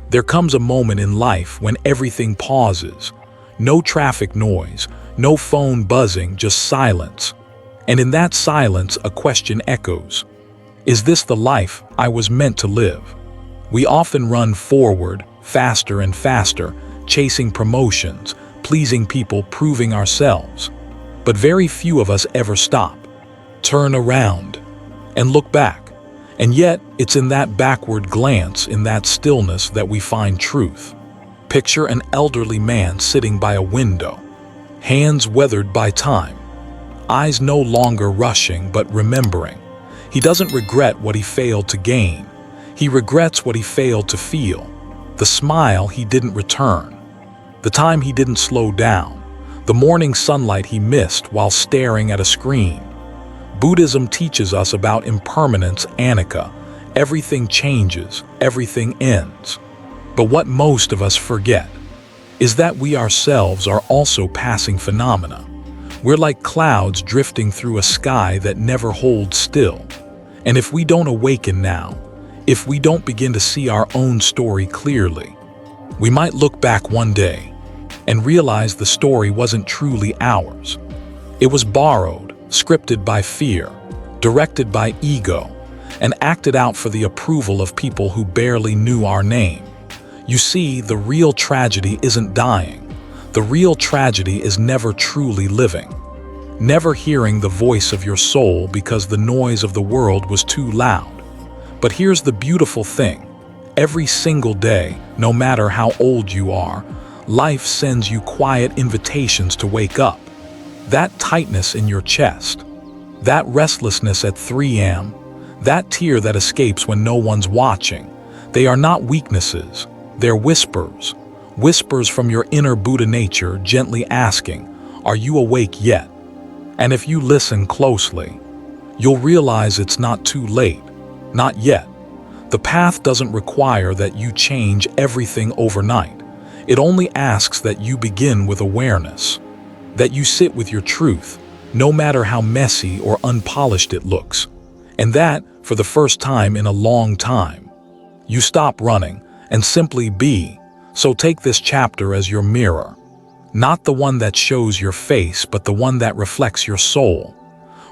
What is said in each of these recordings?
There comes a moment in life when everything pauses. No traffic noise, no phone buzzing, just silence. And in that silence, a question echoes. Is this the life I was meant to live? We often run forward, faster and faster, chasing promotions, pleasing people, proving ourselves. But very few of us ever stop, turn around, and look back. And yet, it's in that backward glance, in that stillness, that we find truth. Picture an elderly man sitting by a window, hands weathered by time, eyes no longer rushing but remembering. He doesn't regret what he failed to gain. He regrets what he failed to feel, the smile he didn't return, the time he didn't slow down, the morning sunlight he missed while staring at a screen. Buddhism teaches us about impermanence, anicca. Everything changes, everything ends. But what most of us forget is that we ourselves are also passing phenomena. We're like clouds drifting through a sky that never holds still. And if we don't awaken now, if we don't begin to see our own story clearly, we might look back one day and realize the story wasn't truly ours. It was borrowed, scripted by fear, directed by ego, and acted out for the approval of people who barely knew our name. You see, the real tragedy isn't dying. The real tragedy is never truly living. Never hearing the voice of your soul because the noise of the world was too loud. But here's the beautiful thing. Every single day, no matter how old you are, life sends you quiet invitations to wake up. That tightness in your chest, that restlessness at 3 a.m., that tear that escapes when no one's watching, they are not weaknesses, they're whispers. Whispers from your inner Buddha nature gently asking, are you awake yet? And if you listen closely, you'll realize it's not too late, not yet. The path doesn't require that you change everything overnight. It only asks that you begin with awareness, that you sit with your truth, no matter how messy or unpolished it looks. And that, for the first time in a long time, you stop running and simply be. So take this chapter as your mirror, not the one that shows your face, but the one that reflects your soul.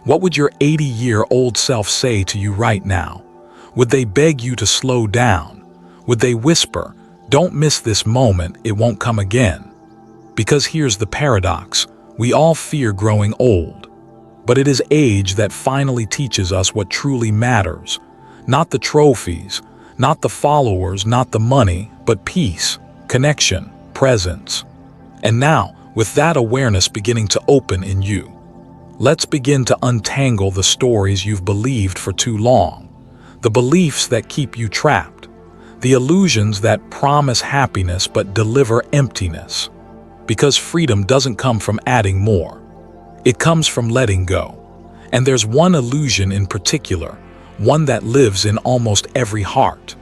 What would your 80-year-old self say to you right now? Would they beg you to slow down? Would they whisper, don't miss this moment, it won't come again? Because here's the paradox. We all fear growing old, but it is age that finally teaches us what truly matters. Not the trophies, not the followers, not the money, but peace, connection, presence. And now, with that awareness beginning to open in you, let's begin to untangle the stories you've believed for too long, the beliefs that keep you trapped, the illusions that promise happiness but deliver emptiness. Because freedom doesn't come from adding more. It comes from letting go. And there's one illusion in particular, one that lives in almost every heart.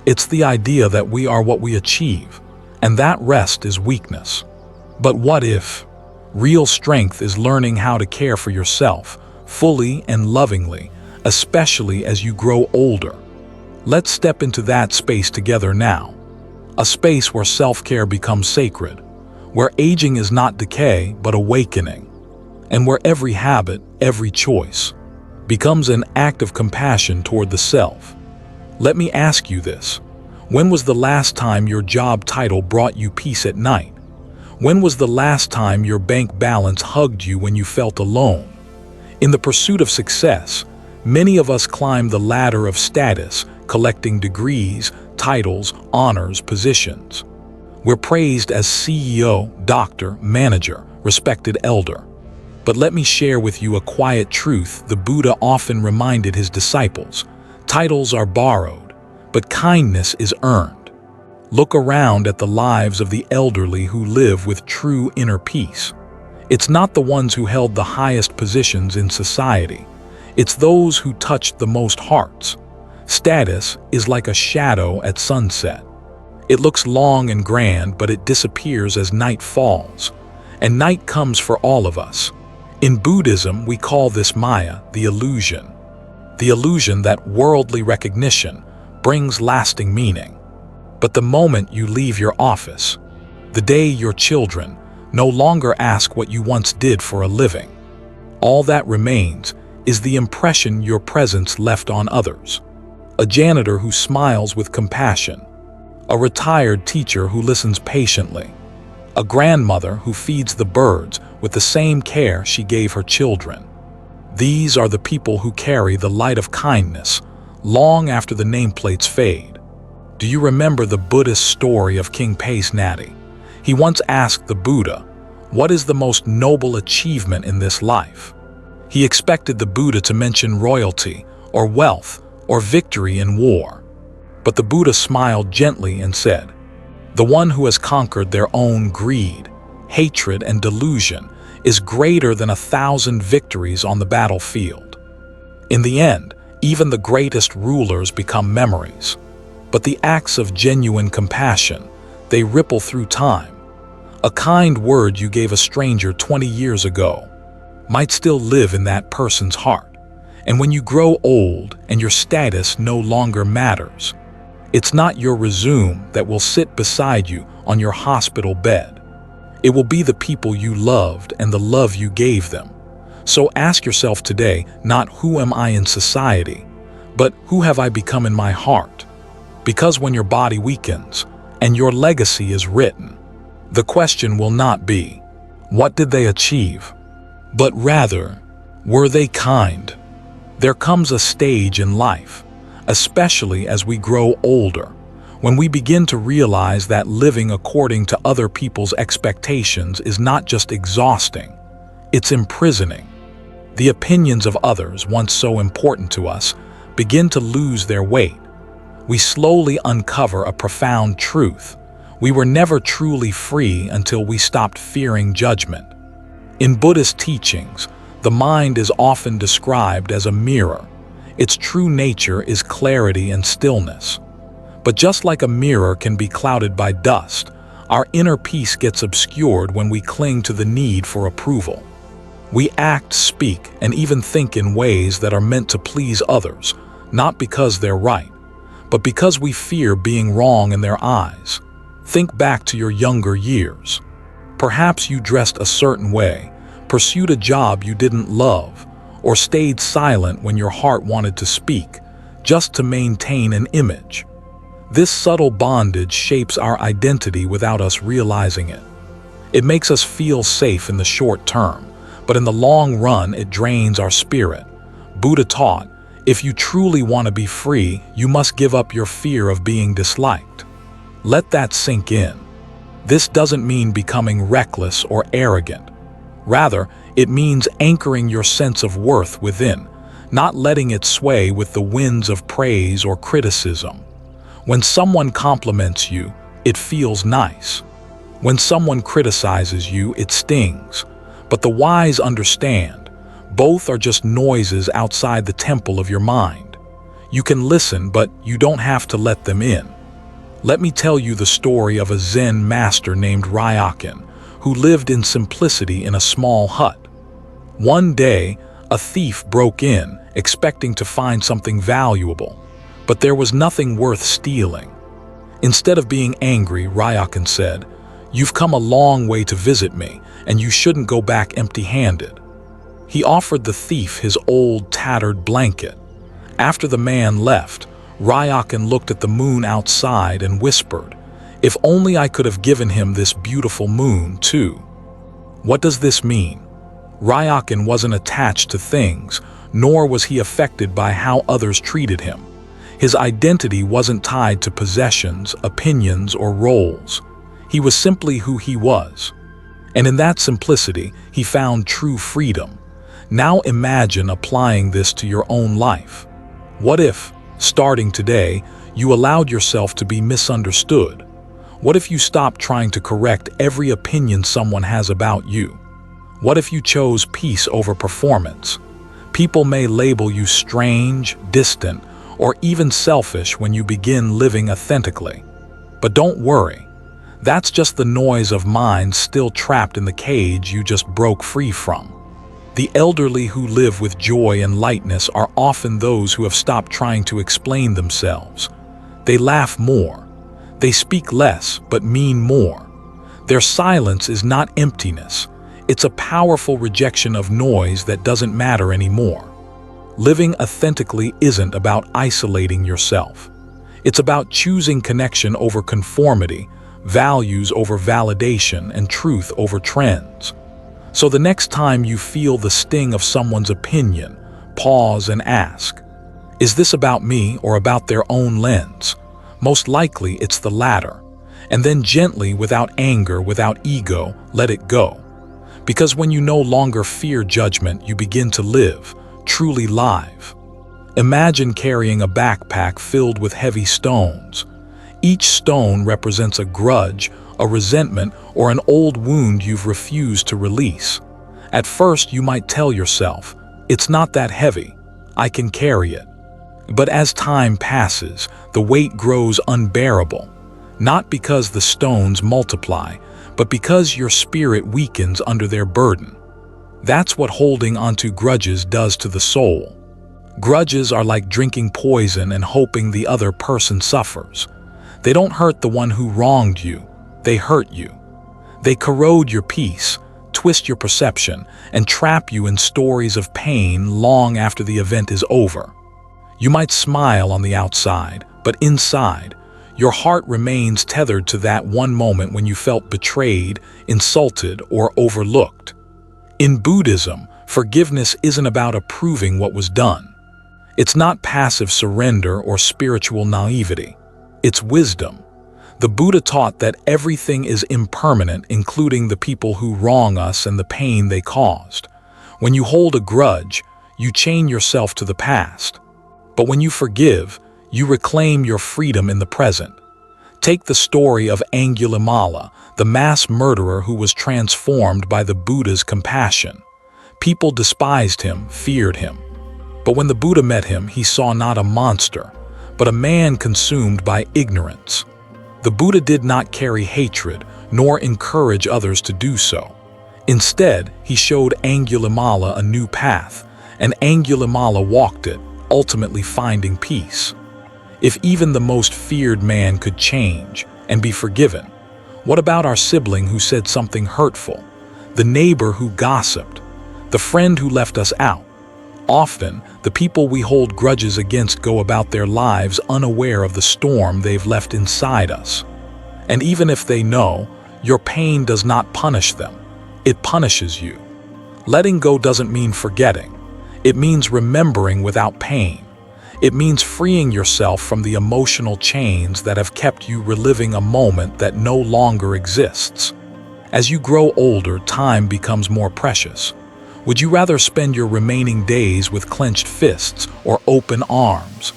It's the idea that we are what we achieve, and that rest is weakness. But what if real strength is learning how to care for yourself fully and lovingly, especially as you grow older? Let's step into that space together now. A space where self-care becomes sacred, where aging is not decay but awakening, and where every habit, every choice, becomes an act of compassion toward the self. Let me ask you this. When was the last time your job title brought you peace at night? When was the last time your bank balance hugged you when you felt alone? In the pursuit of success, many of us climb the ladder of status, collecting degrees, titles, honors, positions. We're praised as CEO, doctor, manager, respected elder. But let me share with you a quiet truth the Buddha often reminded his disciples. Titles are borrowed, but kindness is earned. Look around at the lives of the elderly who live with true inner peace. It's not the ones who held the highest positions in society. It's those who touched the most hearts. Status is like a shadow at sunset. It looks long and grand, but it disappears as night falls. And night comes for all of us. In Buddhism, we call this Maya, the illusion. The illusion that worldly recognition brings lasting meaning. But the moment you leave your office, the day your children no longer ask what you once did for a living, all that remains is the impression your presence left on others. A janitor who smiles with compassion, a retired teacher who listens patiently, a grandmother who feeds the birds with the same care she gave her children. These are the people who carry the light of kindness long after the nameplates fade. Do you remember the Buddhist story of King Pasenadi? He once asked the Buddha, "What is the most noble achievement in this life?" He expected the Buddha to mention royalty, or wealth, or victory in war. But the Buddha smiled gently and said, "The one who has conquered their own greed, hatred, and delusion is greater than 1,000 victories on the battlefield." In the end, even the greatest rulers become memories. But the acts of genuine compassion, they ripple through time. A kind word you gave a stranger 20 years ago might still live in that person's heart. And when you grow old and your status no longer matters, it's not your resume that will sit beside you on your hospital bed. It will be the people you loved and the love you gave them. So ask yourself today, not who am I in society, but who have I become in my heart? Because when your body weakens and your legacy is written, the question will not be, what did they achieve? But rather, were they kind? There comes a stage in life, especially as we grow older, when we begin to realize that living according to other people's expectations is not just exhausting, it's imprisoning. The opinions of others, once so important to us, begin to lose their weight. We slowly uncover a profound truth. We were never truly free until we stopped fearing judgment. In Buddhist teachings, the mind is often described as a mirror. Its true nature is clarity and stillness. But just like a mirror can be clouded by dust, our inner peace gets obscured when we cling to the need for approval. We act, speak, and even think in ways that are meant to please others, not because they're right, but because we fear being wrong in their eyes. Think back to your younger years. Perhaps you dressed a certain way, pursued a job you didn't love, or stayed silent when your heart wanted to speak, just to maintain an image. This subtle bondage shapes our identity without us realizing it. It makes us feel safe in the short term, but in the long run it drains our spirit. Buddha taught, if you truly want to be free, you must give up your fear of being disliked. Let that sink in. This doesn't mean becoming reckless or arrogant. Rather, it means anchoring your sense of worth within, not letting it sway with the winds of praise or criticism. When someone compliments you, it feels nice. When someone criticizes you, it stings. But the wise understand, both are just noises outside the temple of your mind. You can listen, but you don't have to let them in. Let me tell you the story of a Zen master named Ryakan, who lived in simplicity in a small hut. One day, a thief broke in, expecting to find something valuable, but there was nothing worth stealing. Instead of being angry, Ryakan said, "You've come a long way to visit me, and you shouldn't go back empty-handed." He offered the thief his old, tattered blanket. After the man left, Ryakan looked at the moon outside and whispered, "If only I could have given him this beautiful moon, too." What does this mean? Ryakan wasn't attached to things, nor was he affected by how others treated him. His identity wasn't tied to possessions, opinions, or roles. He was simply who he was. And in that simplicity, he found true freedom. Now imagine applying this to your own life. What if, starting today, you allowed yourself to be misunderstood? What if you stopped trying to correct every opinion someone has about you? What if you chose peace over performance? People may label you strange, distant, or even selfish when you begin living authentically. But don't worry. That's just the noise of minds still trapped in the cage you just broke free from. The elderly who live with joy and lightness are often those who have stopped trying to explain themselves. They laugh more. They speak less but mean more. Their silence is not emptiness. It's a powerful rejection of noise that doesn't matter anymore. Living authentically isn't about isolating yourself. It's about choosing connection over conformity, values over validation, and truth over trends. So the next time you feel the sting of someone's opinion, pause and ask, is this about me or about their own lens? Most likely it's the latter. And then gently, without anger, without ego, let it go. Because when you no longer fear judgment, you begin to live, truly live. Imagine carrying a backpack filled with heavy stones. Each stone represents a grudge, a resentment, or an old wound you've refused to release. At first, you might tell yourself, it's not that heavy, I can carry it. But as time passes, the weight grows unbearable, not because the stones multiply, but because your spirit weakens under their burden. That's what holding onto grudges does to the soul. Grudges are like drinking poison and hoping the other person suffers. They don't hurt the one who wronged you, they hurt you. They corrode your peace, twist your perception, and trap you in stories of pain long after the event is over. You might smile on the outside, but inside, your heart remains tethered to that one moment when you felt betrayed, insulted, or overlooked. In Buddhism, forgiveness isn't about approving what was done. It's not passive surrender or spiritual naivety. It's wisdom. The Buddha taught that everything is impermanent, including the people who wrong us and the pain they caused. When you hold a grudge, you chain yourself to the past. But when you forgive, you reclaim your freedom in the present. Take the story of Angulimala, the mass murderer who was transformed by the Buddha's compassion. People despised him, feared him. But when the Buddha met him, he saw not a monster, but a man consumed by ignorance. The Buddha did not carry hatred, nor encourage others to do so. Instead, he showed Angulimala a new path, and Angulimala walked it, ultimately finding peace. If even the most feared man could change and be forgiven, what about our sibling who said something hurtful, the neighbor who gossiped, the friend who left us out? Often, the people we hold grudges against go about their lives unaware of the storm they've left inside us. And even if they know, your pain does not punish them. It punishes you. Letting go doesn't mean forgetting. It means remembering without pain. It means freeing yourself from the emotional chains that have kept you reliving a moment that no longer exists. As you grow older, time becomes more precious. Would you rather spend your remaining days with clenched fists or open arms,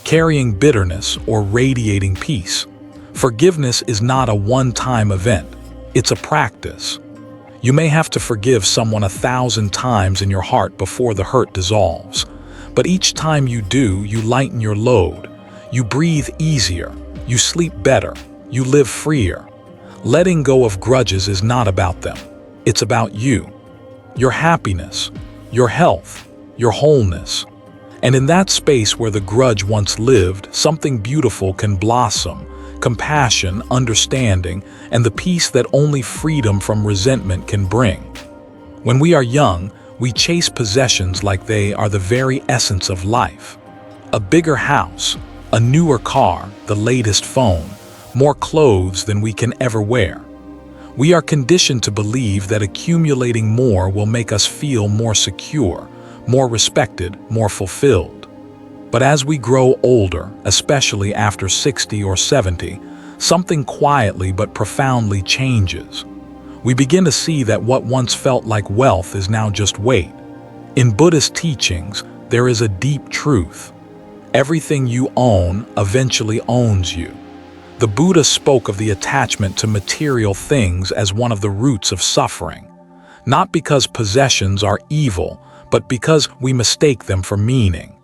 carrying bitterness or radiating peace? Forgiveness is not a one-time event. It's a practice. You may have to forgive someone 1,000 times in your heart before the hurt dissolves. But each time you do, you lighten your load. You breathe easier. You sleep better. You live freer. Letting go of grudges is not about them. It's about you. Your happiness, your health, your wholeness. And in that space where the grudge once lived, something beautiful can blossom: compassion, understanding, and the peace that only freedom from resentment can bring. When we are young, we chase possessions like they are the very essence of life. A bigger house, a newer car, the latest phone, more clothes than we can ever wear. We are conditioned to believe that accumulating more will make us feel more secure, more respected, more fulfilled. But as we grow older, especially after 60 or 70, something quietly but profoundly changes. We begin to see that what once felt like wealth is now just weight. In Buddhist teachings, there is a deep truth. Everything you own eventually owns you. The Buddha spoke of the attachment to material things as one of the roots of suffering, not because possessions are evil, but because we mistake them for meaning.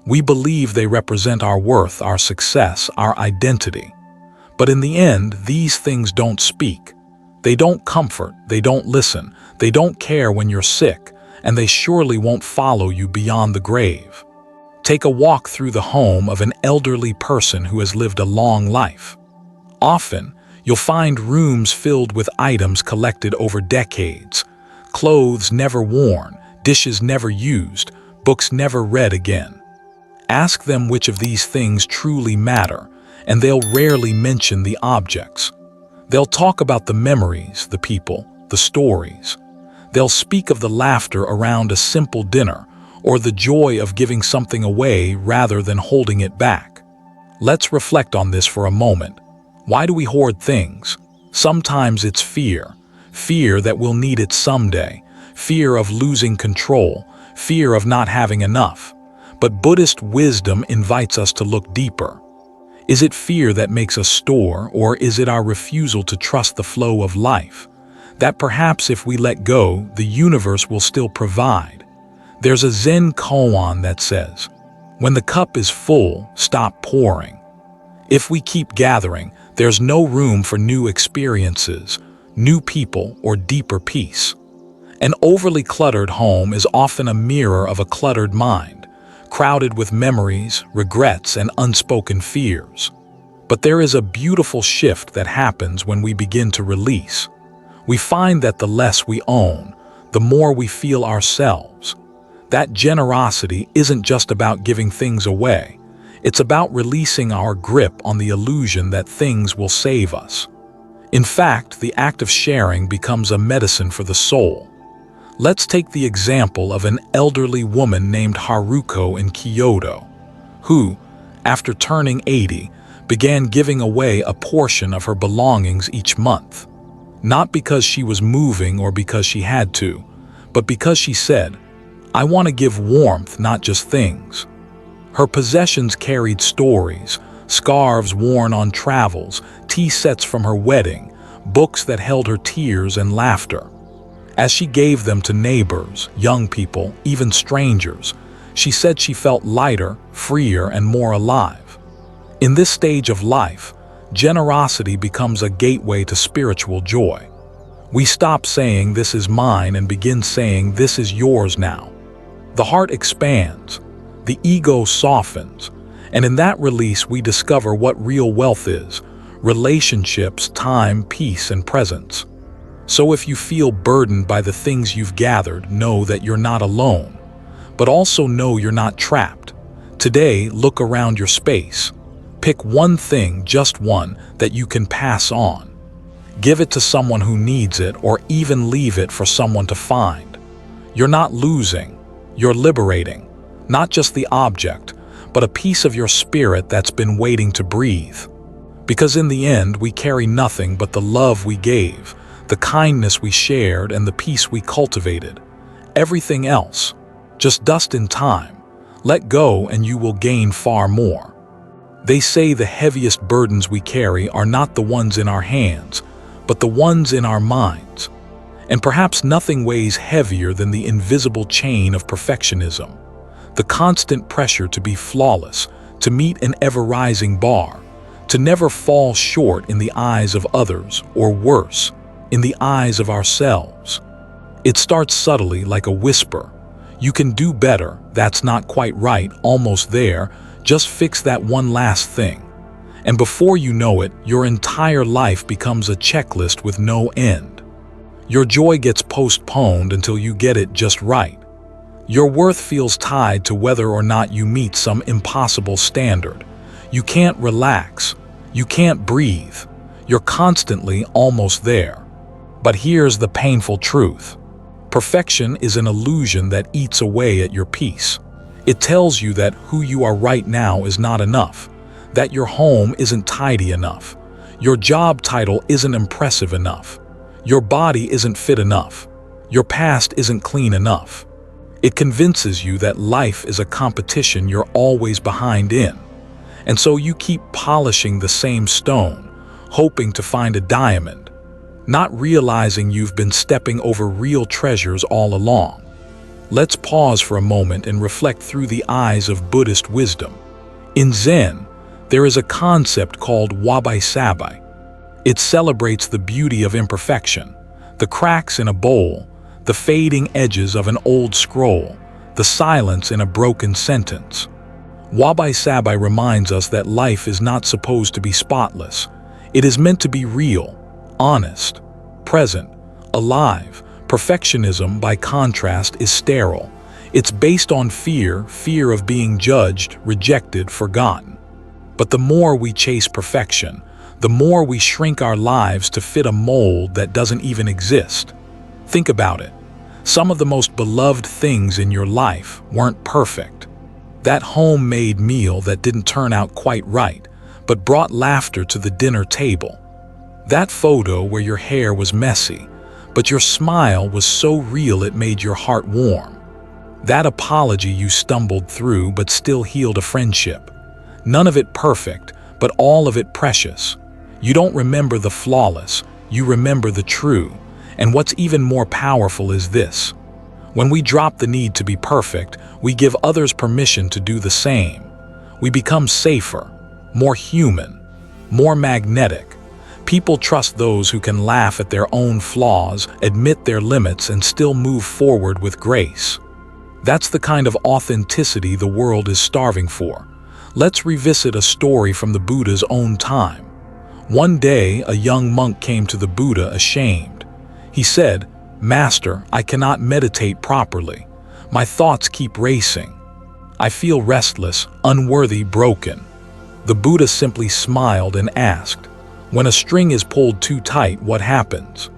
We believe they represent our worth, our success, our identity. But in the end, these things don't speak. They don't comfort, they don't listen, they don't care when you're sick, and they surely won't follow you beyond the grave. Take a walk through the home of an elderly person who has lived a long life. Often, you'll find rooms filled with items collected over decades, clothes never worn, dishes never used, books never read again. Ask them which of these things truly matter, and they'll rarely mention the objects. They'll talk about the memories, the people, the stories. They'll speak of the laughter around a simple dinner, or the joy of giving something away rather than holding it back. Let's reflect on this for a moment. Why do we hoard things? Sometimes it's fear. Fear that we'll need it someday. Fear of losing control. Fear of not having enough. But Buddhist wisdom invites us to look deeper. Is it fear that makes us store, or is it our refusal to trust the flow of life? That perhaps if we let go, the universe will still provide. There's a Zen koan that says, "When the cup is full, stop pouring." If we keep gathering, there's no room for new experiences, new people, or deeper peace. An overly cluttered home is often a mirror of a cluttered mind, crowded with memories, regrets, and unspoken fears. But there is a beautiful shift that happens when we begin to release. We find that the less we own, the more we feel ourselves. That generosity isn't just about giving things away. It's about releasing our grip on the illusion that things will save us. In fact, the act of sharing becomes a medicine for the soul. Let's take the example of an elderly woman named Haruko in Kyoto, who, after turning 80, began giving away a portion of her belongings each month. Not because she was moving or because she had to, but because she said, "I want to give warmth, not just things." Her possessions carried stories, scarves worn on travels, tea sets from her wedding, books that held her tears and laughter. As she gave them to neighbors, young people, even strangers, she said she felt lighter, freer, and more alive. In this stage of life, generosity becomes a gateway to spiritual joy. We stop saying, "This is mine," and begin saying, "This is yours now." The heart expands, the ego softens, and in that release we discover what real wealth is: relationships, time, peace, and presence. So if you feel burdened by the things you've gathered, know that you're not alone, but also know you're not trapped. Today, look around your space. Pick one thing, just one, that you can pass on. Give it to someone who needs it, or even leave it for someone to find. You're not losing. You're liberating, not just the object, but a piece of your spirit that's been waiting to breathe. Because in the end, we carry nothing but the love we gave, the kindness we shared, and the peace we cultivated. Everything else, just dust in time. Let go and you will gain far more. They say the heaviest burdens we carry are not the ones in our hands, but the ones in our minds. And perhaps nothing weighs heavier than the invisible chain of perfectionism, the constant pressure to be flawless, to meet an ever-rising bar, to never fall short in the eyes of others, or worse, in the eyes of ourselves. It starts subtly, like a whisper. "You can do better, that's not quite right, almost there, just fix that one last thing." And before you know it, your entire life becomes a checklist with no end. Your joy gets postponed until you get it just right. Your worth feels tied to whether or not you meet some impossible standard. You can't relax. You can't breathe. You're constantly almost there. But here's the painful truth. Perfection is an illusion that eats away at your peace. It tells you that who you are right now is not enough, that your home isn't tidy enough, your job title isn't impressive enough, your body isn't fit enough, your past isn't clean enough. It convinces you that life is a competition you're always behind in. And so you keep polishing the same stone, hoping to find a diamond, not realizing you've been stepping over real treasures all along. Let's pause for a moment and reflect through the eyes of Buddhist wisdom. In Zen, there is a concept called wabi-sabi. It celebrates the beauty of imperfection, the cracks in a bowl, the fading edges of an old scroll, the silence in a broken sentence. Wabi-sabi reminds us that life is not supposed to be spotless. It is meant to be real, honest, present, alive. Perfectionism, by contrast, is sterile. It's based on fear of being judged, rejected, forgotten. But the more we chase perfection, the more we shrink our lives to fit a mold that doesn't even exist. Think about it. Some of the most beloved things in your life weren't perfect. That homemade meal that didn't turn out quite right, but brought laughter to the dinner table. That photo where your hair was messy, but your smile was so real it made your heart warm. That apology you stumbled through but still healed a friendship. None of it perfect, but all of it precious. You don't remember the flawless, you remember the true. And what's even more powerful is this. When we drop the need to be perfect, we give others permission to do the same. We become safer, more human, more magnetic. People trust those who can laugh at their own flaws, admit their limits, and still move forward with grace. That's the kind of authenticity the world is starving for. Let's revisit a story from the Buddha's own time. One day, a young monk came to the Buddha ashamed. He said, "Master, I cannot meditate properly. My thoughts keep racing. I feel restless, unworthy, broken." The Buddha simply smiled and asked, "When a string is pulled too tight, what happens?"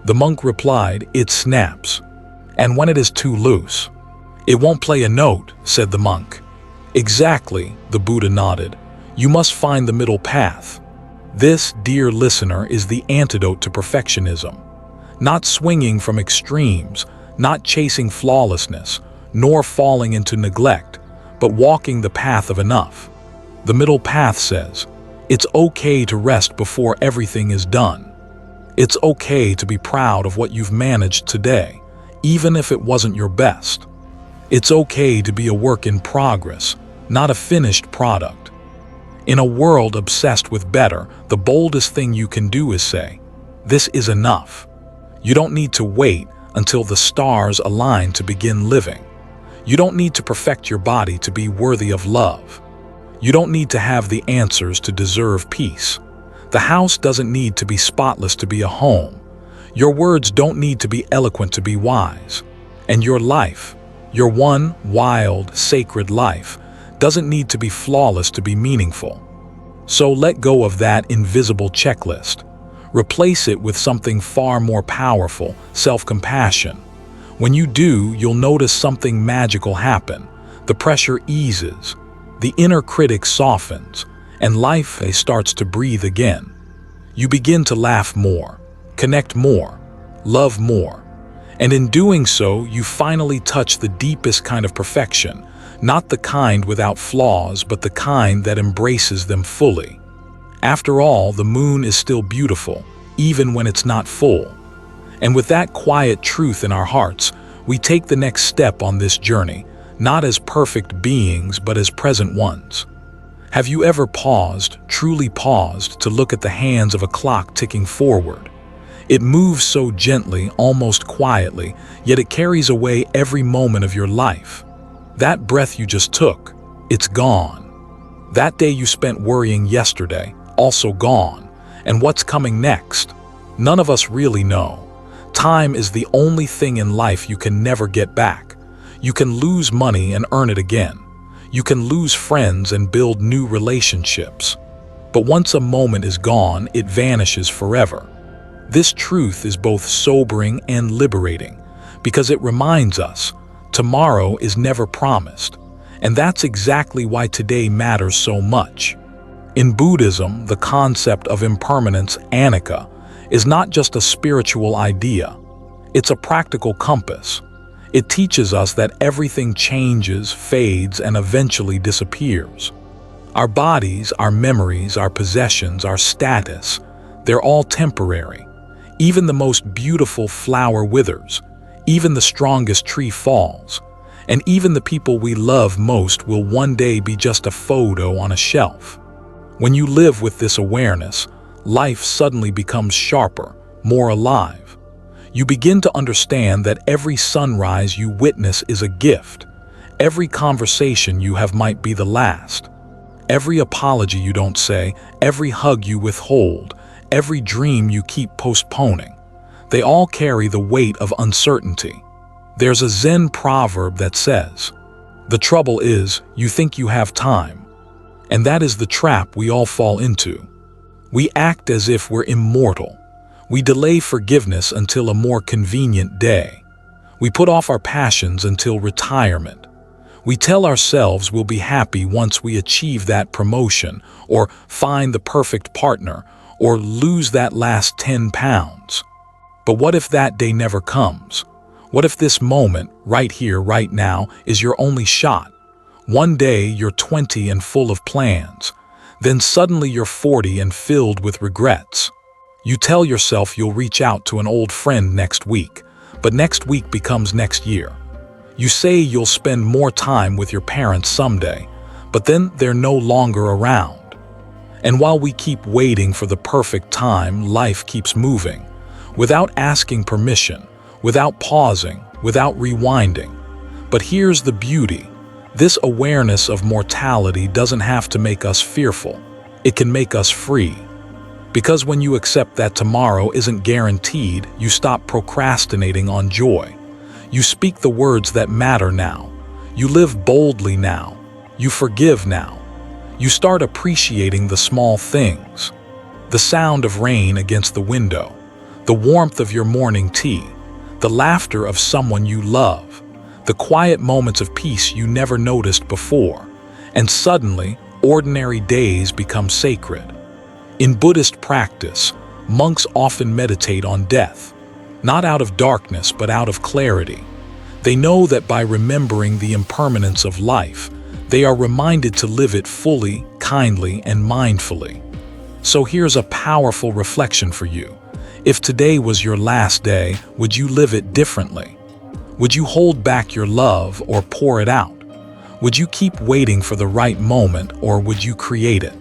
The monk replied, "It snaps. And when it is too loose?" "It won't play a note," said the monk. "Exactly," the Buddha nodded. "You must find the middle path." This, dear listener, is the antidote to perfectionism. Not swinging from extremes, not chasing flawlessness, nor falling into neglect, but walking the path of enough. The middle path says, it's okay to rest before everything is done. It's okay to be proud of what you've managed today, even if it wasn't your best. It's okay to be a work in progress, not a finished product. In a world obsessed with better, the boldest thing you can do is say, "This is enough." You don't need to wait until the stars align to begin living. You don't need to perfect your body to be worthy of love. You don't need to have the answers to deserve peace. The house doesn't need to be spotless to be a home. Your words don't need to be eloquent to be wise. And your life, your one wild, sacred life, doesn't need to be flawless to be meaningful. So let go of that invisible checklist. Replace it with something far more powerful, self-compassion. When you do, you'll notice something magical happen. The pressure eases, the inner critic softens, and life starts to breathe again. You begin to laugh more, connect more, love more. And in doing so, you finally touch the deepest kind of perfection, not the kind without flaws, but the kind that embraces them fully. After all, the moon is still beautiful, even when it's not full. And with that quiet truth in our hearts, we take the next step on this journey, not as perfect beings, but as present ones. Have you ever paused, truly paused, to look at the hands of a clock ticking forward? It moves so gently, almost quietly, yet it carries away every moment of your life. That breath you just took, it's gone. That day you spent worrying yesterday, also gone. And what's coming next? None of us really know. Time is the only thing in life you can never get back. You can lose money and earn it again. You can lose friends and build new relationships. But once a moment is gone, it vanishes forever. This truth is both sobering and liberating, because it reminds us tomorrow is never promised. And that's exactly why today matters so much. In Buddhism, the concept of impermanence, anicca, is not just a spiritual idea. It's a practical compass. It teaches us that everything changes, fades, and eventually disappears. Our bodies, our memories, our possessions, our status, they're all temporary. Even the most beautiful flower withers. Even the strongest tree falls. And even the people we love most will one day be just a photo on a shelf. When you live with this awareness, life suddenly becomes sharper, more alive. You begin to understand that every sunrise you witness is a gift. Every conversation you have might be the last. Every apology you don't say, every hug you withhold, every dream you keep postponing. They all carry the weight of uncertainty. There's a Zen proverb that says, "The trouble is, you think you have time." And that is the trap we all fall into. We act as if we're immortal. We delay forgiveness until a more convenient day. We put off our passions until retirement. We tell ourselves we'll be happy once we achieve that promotion, or find the perfect partner, or lose that last 10 pounds. But what if that day never comes? What if this moment, right here, right now, is your only shot? One day you're 20 and full of plans. Then suddenly you're 40 and filled with regrets. You tell yourself you'll reach out to an old friend next week, but next week becomes next year. You say you'll spend more time with your parents someday, but then they're no longer around. And while we keep waiting for the perfect time, life keeps moving, without asking permission, without pausing, without rewinding. But here's the beauty. This awareness of mortality doesn't have to make us fearful. It can make us free. Because when you accept that tomorrow isn't guaranteed, you stop procrastinating on joy. You speak the words that matter now. You live boldly now. You forgive now. You start appreciating the small things. The sound of rain against the window, the warmth of your morning tea, the laughter of someone you love, the quiet moments of peace you never noticed before. And suddenly, ordinary days become sacred. In Buddhist practice, monks often meditate on death, not out of darkness but out of clarity. They know that by remembering the impermanence of life, they are reminded to live it fully, kindly, and mindfully. So here's a powerful reflection for you. If today was your last day, would you live it differently? Would you hold back your love or pour it out? Would you keep waiting for the right moment or would you create it?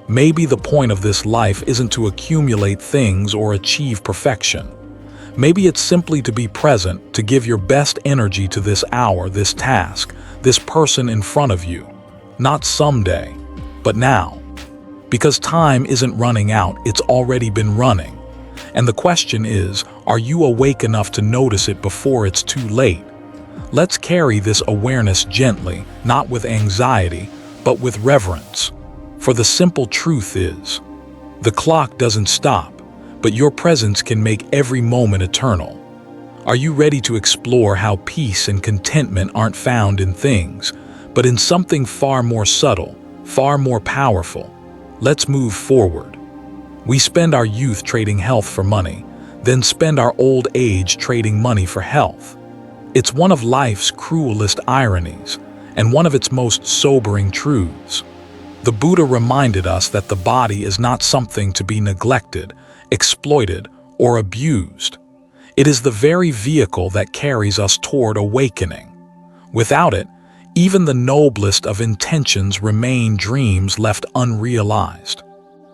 Maybe the point of this life isn't to accumulate things or achieve perfection. Maybe it's simply to be present, to give your best energy to this hour, this task, this person in front of you. Not someday, but now. Because time isn't running out, it's already been running. And the question is, are you awake enough to notice it before it's too late? Let's carry this awareness gently, not with anxiety, but with reverence. For the simple truth is, the clock doesn't stop, but your presence can make every moment eternal. Are you ready to explore how peace and contentment aren't found in things, but in something far more subtle, far more powerful? Let's move forward. We spend our youth trading health for money, then spend our old age trading money for health. It's one of life's cruelest ironies, and one of its most sobering truths. The Buddha reminded us that the body is not something to be neglected, exploited, or abused. It is the very vehicle that carries us toward awakening. Without it, even the noblest of intentions remain dreams left unrealized.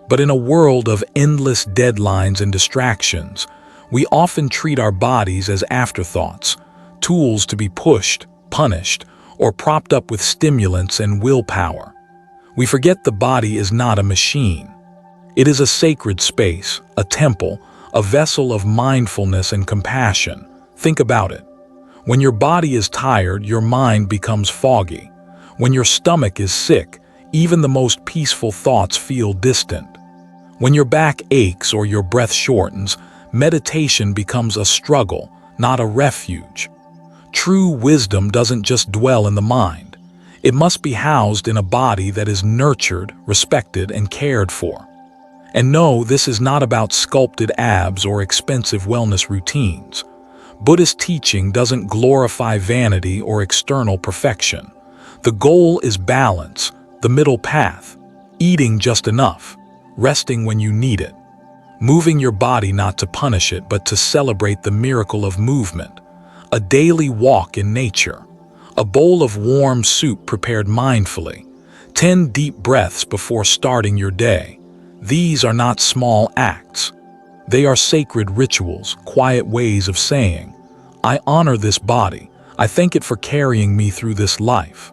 But in a world of endless deadlines and distractions, we often treat our bodies as afterthoughts, tools to be pushed, punished, or propped up with stimulants and willpower. We forget the body is not a machine. It is a sacred space, a temple, a vessel of mindfulness and compassion. Think about it. When your body is tired, your mind becomes foggy. When your stomach is sick, even the most peaceful thoughts feel distant. When your back aches or your breath shortens, meditation becomes a struggle, not a refuge. True wisdom doesn't just dwell in the mind. It must be housed in a body that is nurtured, respected, and cared for. And no, this is not about sculpted abs or expensive wellness routines. Buddhist teaching doesn't glorify vanity or external perfection. The goal is balance, the middle path, eating just enough, resting when you need it, moving your body not to punish it but to celebrate the miracle of movement, a daily walk in nature, a bowl of warm soup prepared mindfully, 10 deep breaths before starting your day. These are not small acts. They are sacred rituals, quiet ways of saying, I honor this body. I thank it for carrying me through this life.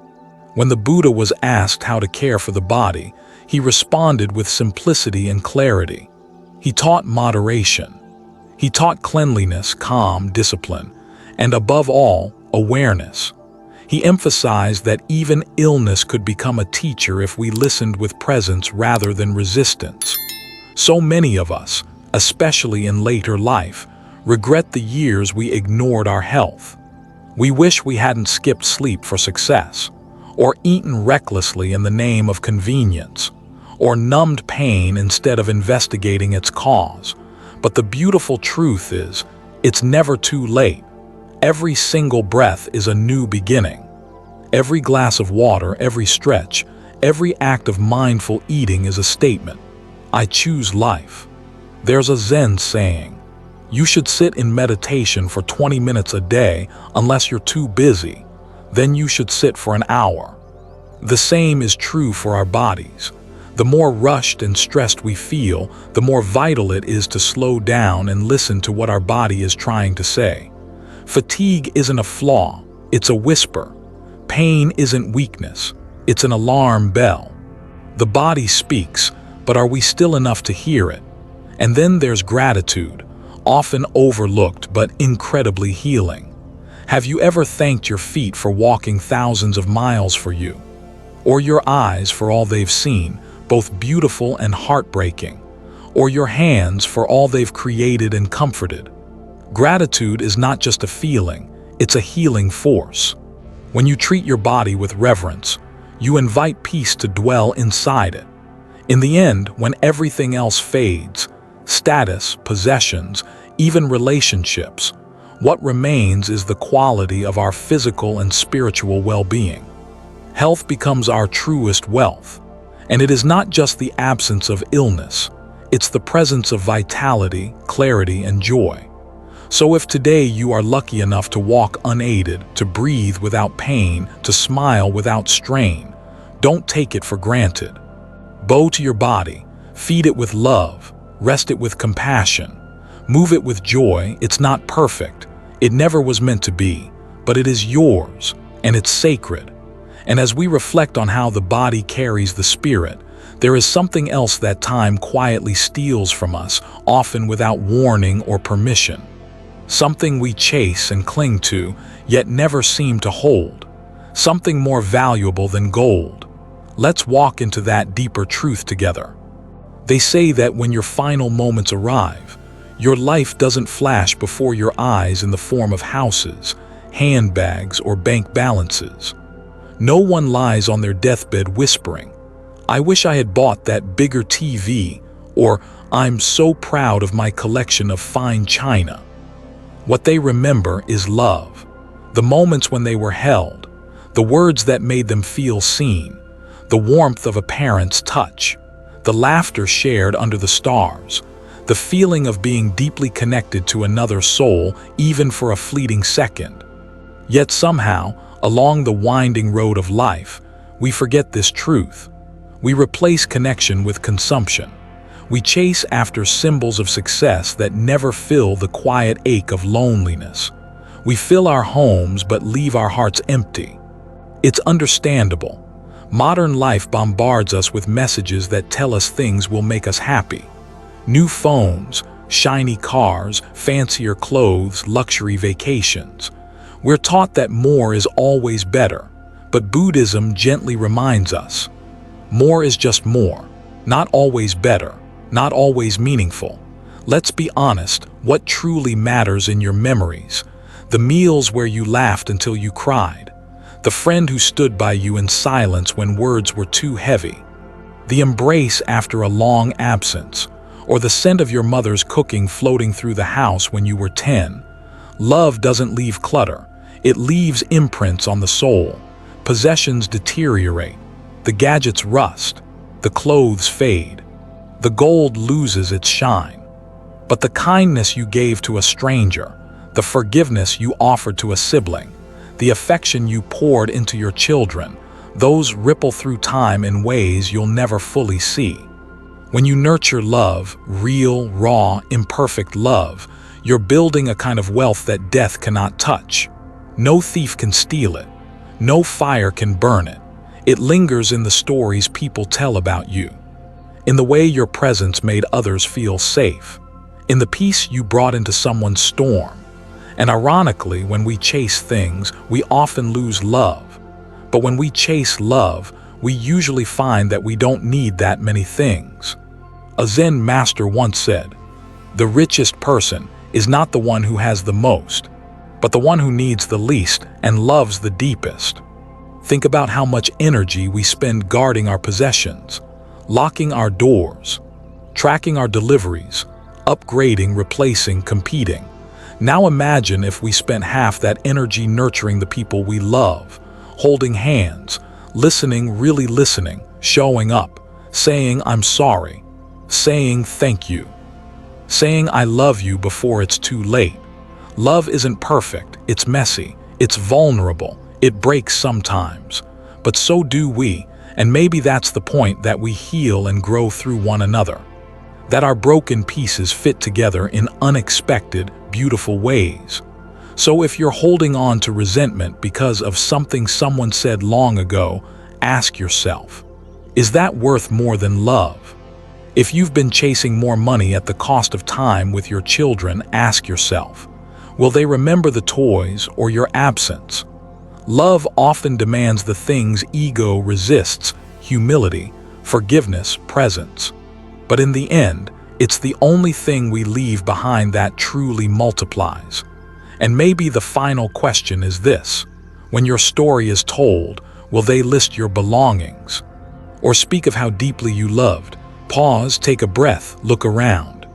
When the Buddha was asked how to care for the body, he responded with simplicity and clarity. He taught moderation. He taught cleanliness, calm, discipline, and above all, awareness. He emphasized that even illness could become a teacher if we listened with presence rather than resistance. So many of us, especially in later life, regret the years we ignored our health. We wish we hadn't skipped sleep for success, or eaten recklessly in the name of convenience, or numbed pain instead of investigating its cause. But the beautiful truth is, it's never too late. Every single breath is a new beginning. Every glass of water, every stretch, every act of mindful eating is a statement. I choose life. There's a Zen saying, you should sit in meditation for 20 minutes a day unless you're too busy. Then you should sit for an hour. The same is true for our bodies. The more rushed and stressed we feel, the more vital it is to slow down and listen to what our body is trying to say. Fatigue isn't a flaw, it's a whisper. Pain isn't weakness, it's an alarm bell. The body speaks, but are we still enough to hear it? And then there's gratitude, often overlooked but incredibly healing. Have you ever thanked your feet for walking thousands of miles for you? Or your eyes for all they've seen, both beautiful and heartbreaking? Or your hands for all they've created and comforted? Gratitude is not just a feeling, it's a healing force. When you treat your body with reverence, you invite peace to dwell inside it. In the end, when everything else fades, status, possessions, even relationships, what remains is the quality of our physical and spiritual well-being. Health becomes our truest wealth, and it is not just the absence of illness, it's the presence of vitality, clarity, and joy. So if today you are lucky enough to walk unaided, to breathe without pain, to smile without strain, don't take it for granted. Bow to your body, feed it with love, rest it with compassion, move it with joy. It's not perfect, it never was meant to be, but it is yours, and it's sacred. And as we reflect on how the body carries the spirit, there is something else that time quietly steals from us, often without warning or permission. Something we chase and cling to, yet never seem to hold. Something more valuable than gold. Let's walk into that deeper truth together. They say that when your final moments arrive, your life doesn't flash before your eyes in the form of houses, handbags, or bank balances. No one lies on their deathbed whispering, I wish I had bought that bigger TV, or I'm so proud of my collection of fine china. What they remember is love, the moments when they were held, the words that made them feel seen, the warmth of a parent's touch, the laughter shared under the stars, the feeling of being deeply connected to another soul even for a fleeting second. Yet somehow, along the winding road of life, we forget this truth. We replace connection with consumption. We chase after symbols of success that never fill the quiet ache of loneliness. We fill our homes but leave our hearts empty. It's understandable. Modern life bombards us with messages that tell us things will make us happy. New phones, shiny cars, fancier clothes, luxury vacations. We're taught that more is always better, but Buddhism gently reminds us, more is just more, not always better, not always meaningful. Let's be honest, what truly matters in your memories? The meals where you laughed until you cried, the friend who stood by you in silence when words were too heavy, the embrace after a long absence, or the scent of your mother's cooking floating through the house when you were 10. Love doesn't leave clutter, it leaves imprints on the soul. Possessions deteriorate, the gadgets rust, the clothes fade, the gold loses its shine. But the kindness you gave to a stranger, the forgiveness you offered to a sibling, the affection you poured into your children, those ripple through time in ways you'll never fully see. When you nurture love, real, raw, imperfect love, you're building a kind of wealth that death cannot touch. No thief can steal it. No fire can burn it. It lingers in the stories people tell about you. in the way your presence made others feel safe, in the peace you brought into someone's storm. And ironically, when we chase things, we often lose love. But when we chase love, we usually find that we don't need that many things. A Zen master once said, "The richest person is not the one who has the most, but the one who needs the least and loves the deepest." Think about how much energy we spend guarding our possessions, locking our doors, tracking our deliveries, upgrading, replacing, competing. Now imagine if we spent half that energy nurturing the people we love, holding hands, listening, really listening, showing up, saying "I'm sorry," saying "thank you," saying "I love you" before it's too late. Love isn't perfect, it's messy, it's vulnerable, it breaks sometimes. But so do we, and maybe that's the point, that we heal and grow through one another. That our broken pieces fit together in unexpected, beautiful ways. So if you're holding on to resentment because of something someone said long ago, ask yourself, is that worth more than love? If you've been chasing more money at the cost of time with your children, ask yourself, will they remember the toys or your absence? Love often demands the things ego resists: humility, forgiveness, presence. But in the end, it's the only thing we leave behind that truly multiplies. And maybe the final question is this: when your story is told, will they list your belongings? Or speak of how deeply you loved? Pause, take a breath, look around.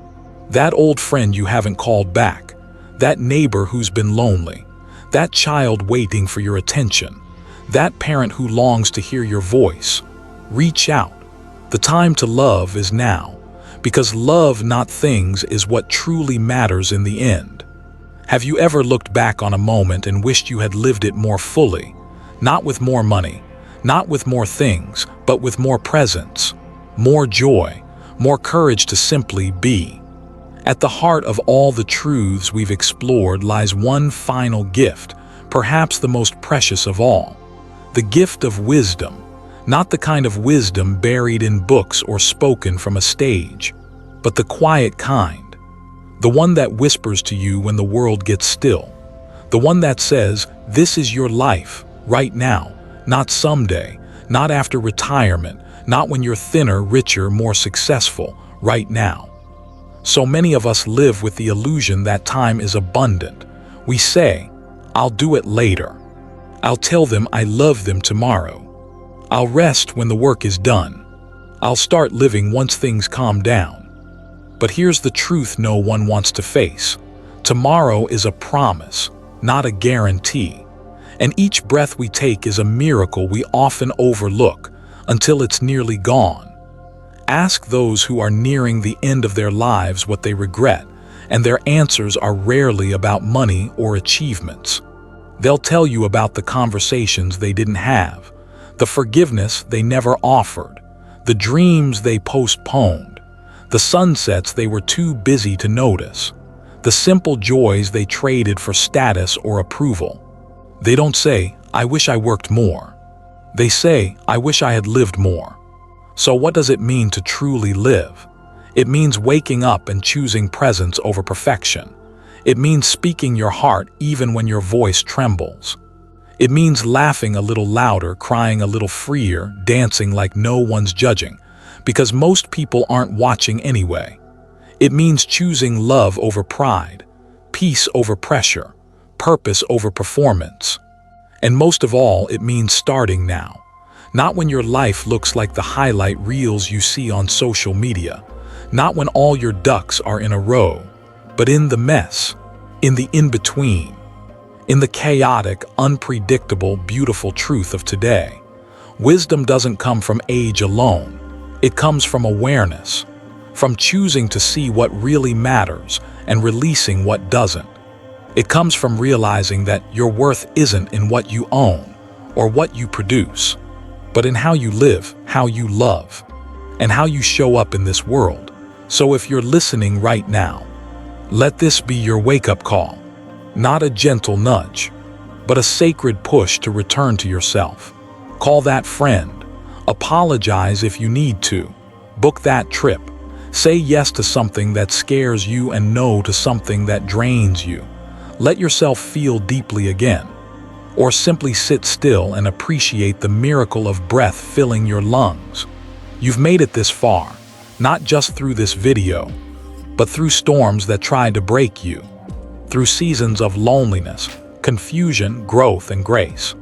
That old friend you haven't called back, that neighbor who's been lonely, that child waiting for your attention, that parent who longs to hear your voice. Reach out. The time to love is now, because love, not things, is what truly matters in the end. Have you ever looked back on a moment and wished you had lived it more fully? Not with more money, not with more things, but with more presence, more joy, more courage to simply be. At the heart of all the truths we've explored lies one final gift, perhaps the most precious of all: the gift of wisdom. Not the kind of wisdom buried in books or spoken from a stage, but the quiet kind. The one that whispers to you when the world gets still. The one that says, this is your life, right now, not someday, not after retirement, not when you're thinner, richer, more successful, right now. So many of us live with the illusion that time is abundant. We say, I'll do it later. I'll tell them I love them tomorrow. I'll rest when the work is done. I'll start living once things calm down. But here's the truth no one wants to face. Tomorrow is a promise, not a guarantee. And each breath we take is a miracle we often overlook until it's nearly gone. Ask those who are nearing the end of their lives what they regret, and their answers are rarely about money or achievements. They'll tell you about the conversations they didn't have, the forgiveness they never offered, the dreams they postponed, the sunsets they were too busy to notice, the simple joys they traded for status or approval. They don't say, I wish I worked more. They say, I wish I had lived more. So what does it mean to truly live? It means waking up and choosing presence over perfection. It means speaking your heart even when your voice trembles. It means laughing a little louder, crying a little freer, dancing like no one's judging, because most people aren't watching anyway. It means choosing love over pride, peace over pressure, purpose over performance. And most of all, it means starting now. Not when your life looks like the highlight reels you see on social media, not when all your ducks are in a row, but in the mess, in the in-between, in the chaotic, unpredictable, beautiful truth of today. Wisdom doesn't come from age alone. It comes from awareness, from choosing to see what really matters and releasing what doesn't. It comes from realizing that your worth isn't in what you own or what you produce, but in how you live, how you love, and how you show up in this world. So if you're listening right now, let this be your wake-up call. Not a gentle nudge, but a sacred push to return to yourself. Call that friend. Apologize if you need to. Book that trip. Say yes to something that scares you and no to something that drains you. Let yourself feel deeply again. Or simply sit still and appreciate the miracle of breath filling your lungs. You've made it this far, not just through this video, but through storms that tried to break you, through seasons of loneliness, confusion, growth, and grace.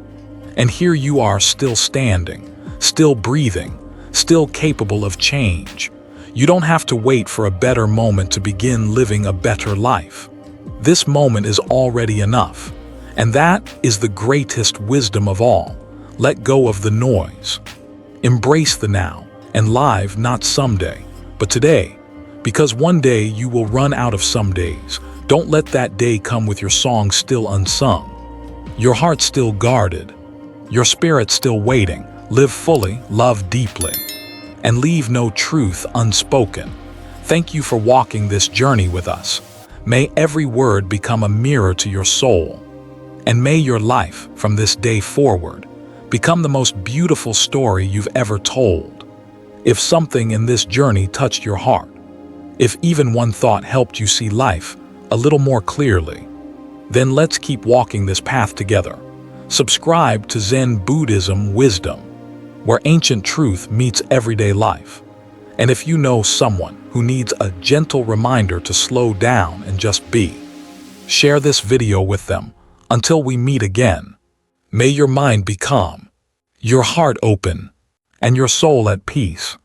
And here you are, still standing, still breathing, still capable of change. You don't have to wait for a better moment to begin living a better life. This moment is already enough. And that is the greatest wisdom of all. Let go of the noise. Embrace the now, and live not someday, but today. Because one day you will run out of some days. Don't let that day come with your song still unsung. Your heart still guarded. Your spirit still waiting. Live fully, love deeply, and leave no truth unspoken. Thank you for walking this journey with us. May every word become a mirror to your soul. And may your life, from this day forward, become the most beautiful story you've ever told. If something in this journey touched your heart, if even one thought helped you see life a little more clearly, then let's keep walking this path together. Subscribe to Zen Buddhism Wisdom, where ancient truth meets everyday life. And if you know someone who needs a gentle reminder to slow down and just be, share this video with them. Until we meet again, may your mind be calm, your heart open, and your soul at peace.